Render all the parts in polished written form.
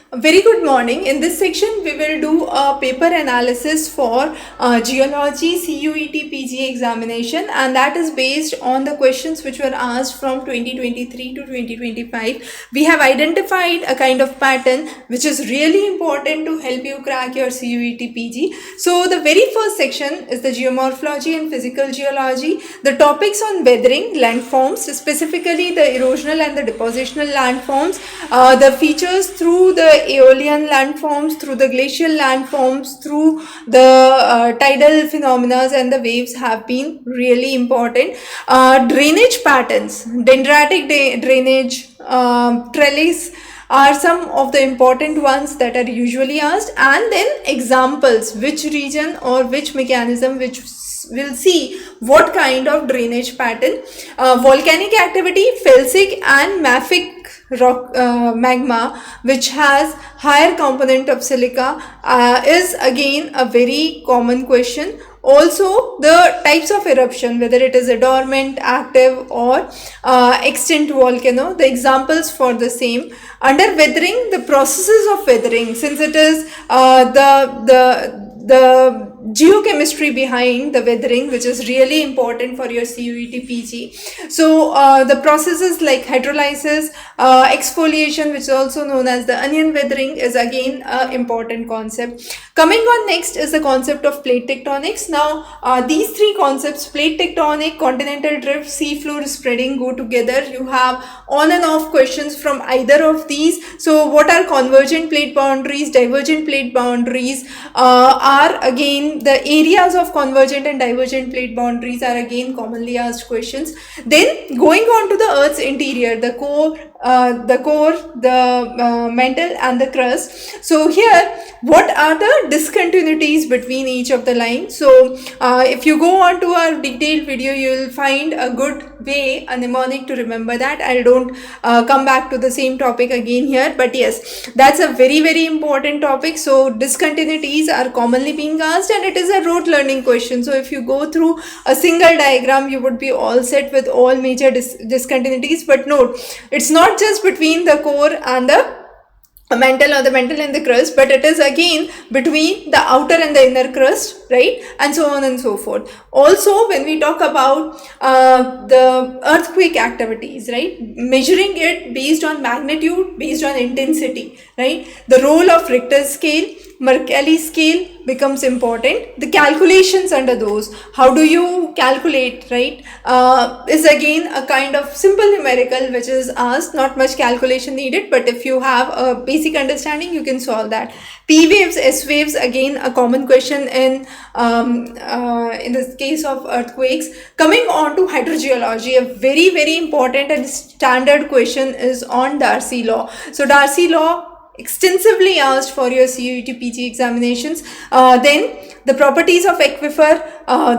A very good morning. In this section, we will do a paper analysis for Geology CUET PG examination, and that is based on the questions which were asked from 2023 to 2025. We have identified a kind of pattern which is really important to help you crack your CUET PG. So, the very first section is the geomorphology and physical geology. The topics on weathering, landforms, specifically the erosional and the depositional landforms, the features through the aeolian landforms, through the glacial landforms, through the tidal phenomena and the waves have been really important. Drainage patterns, dendritic drainage, trellis are some of the important ones that are usually asked, and then examples, which region or which mechanism which will see what kind of drainage pattern. Volcanic activity, felsic and mafic rock magma which has higher component of silica is again a very common question. Also the types of eruption, whether it is a dormant, active or extinct volcano, the examples for the same. Under weathering, the processes of weathering, since it is the geochemistry behind the weathering which is really important for your CUET PG. So the processes like hydrolysis, exfoliation, which is also known as the onion weathering, is again an important concept. Coming on next is the concept of plate tectonics. Now these three concepts, plate tectonic, continental drift, sea floor spreading, go together. You have on and off questions from either of these. So what are convergent plate boundaries, divergent plate boundaries, are again the areas of convergent and divergent plate boundaries are again commonly asked questions. Then going on to the Earth's interior, the core, the mantle and the crust. So here, what are the discontinuities between each of the lines? So if you go on to our detailed video, you will find a good way, a mnemonic to remember that. I don't come back to the same topic again here, but yes, that's a very important topic. So discontinuities are commonly being asked, and it is a rote learning question. So if you go through a single diagram, you would be all set with all major discontinuities. But note, it's not just between the core and the mantle or the mantle and the crust, but it is again between the outer and the inner crust, right, and so on and so forth. Also, when we talk about the earthquake activities, right, measuring it based on magnitude, based on intensity, right, the role of Richter scale, Mercalli scale becomes important. The calculations under those, how do you calculate, right, is again a kind of simple numerical which is asked, not much calculation needed, but if you have a basic understanding, you can solve that. P waves, S waves, again a common question in the case of earthquakes. Coming on to hydrogeology, a very important and standard question is on Darcy law. So Darcy law extensively asked for your CUET PG examinations. Then the properties of aquifer,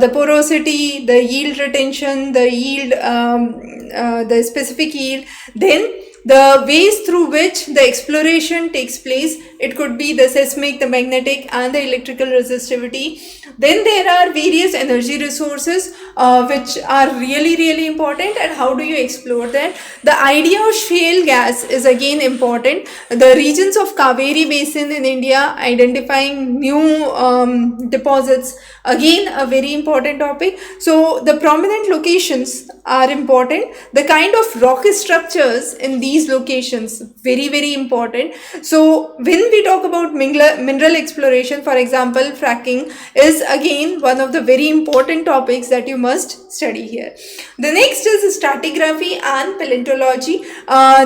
the porosity, the yield retention, the yield, the specific yield. Then the ways through which the exploration takes place. It could be the seismic, the magnetic and the electrical resistivity. Then there are various energy resources which are really important, and how do you explore that. The idea of shale gas is again important. The regions of Kaveri Basin in India, identifying new deposits, again a very important topic. So the prominent locations are important. The kind of rock structures in these locations, very important. So when we talk about mineral exploration, for example, fracking is again one of the very important topics that you must study here. The next is stratigraphy and paleontology.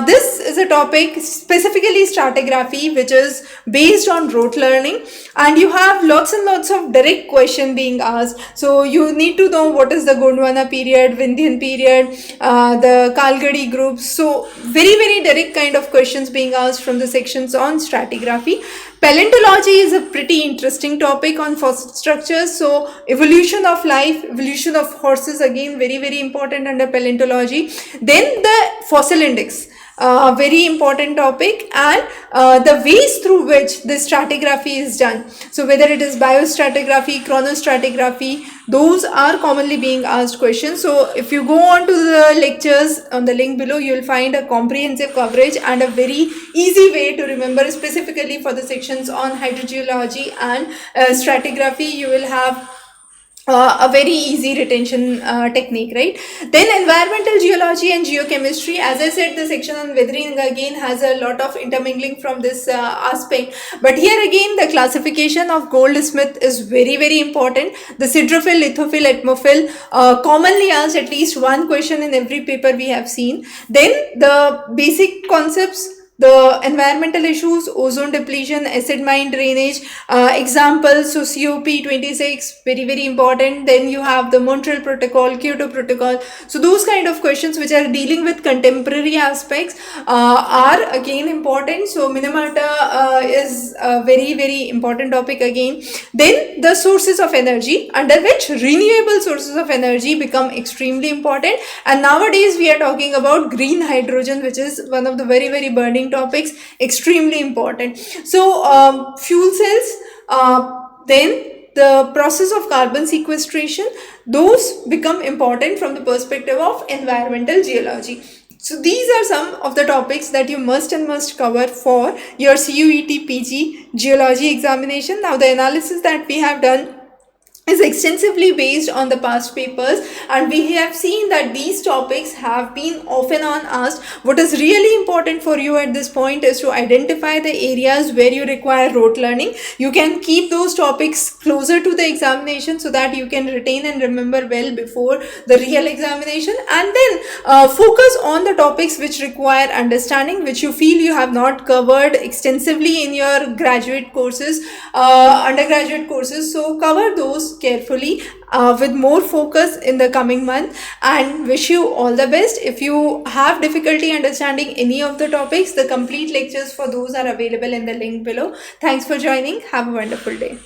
This is a topic, specifically stratigraphy, which is based on rote learning, and you have lots and lots of direct question being asked. So you need to know what is the Gondwana period, Vindhyan period, the Kalgadi groups. So very direct kind of questions being asked from the sections on stratigraphy. Paleontology is a pretty interesting topic on fossil structures. So evolution of life, evolution of horses, again very important under paleontology. Then the fossil index. very important topic, and the ways through which this stratigraphy is done. So whether it is biostratigraphy, chronostratigraphy, those are commonly being asked questions. So if you go on to the lectures on the link below, you will find a comprehensive coverage and a very easy way to remember, specifically for the sections on hydrogeology and stratigraphy. You will have a very easy retention technique, right? Then environmental geology and geochemistry. As I said, the section on weathering again has a lot of intermingling from this aspect. But here again, the classification of Goldsmith is very, very important. The siderophile, lithophile, atmophile, commonly asked at least one question in every paper we have seen. Then the basic concepts, the environmental issues, ozone depletion, acid mine drainage, examples, so COP26, very, very important. Then you have the Montreal Protocol, Kyoto Protocol. So those kind of questions which are dealing with contemporary aspects are again important. So Minamata is a very, very important topic again. Then the sources of energy, under which renewable sources of energy become extremely important. And nowadays we are talking about green hydrogen, which is one of the very, very burning topics, extremely important. So fuel cells, then the process of carbon sequestration, those become important from the perspective of environmental geology. So these are some of the topics that you must cover for your CUET PG geology examination. Now the analysis that we have done is extensively based on the past papers, and we have seen that these topics have been off and on asked. What is really important for you at this point is to identify the areas where you require rote learning. You can keep those topics closer to the examination so that you can retain and remember well before the real examination, and then focus on the topics which require understanding, which you feel you have not covered extensively in your graduate courses, undergraduate courses. So cover those carefully with more focus in the coming month, and wish you all the best. If you have difficulty understanding any of the topics, the complete lectures for those are available in the link below. Thanks for joining. Have a wonderful day.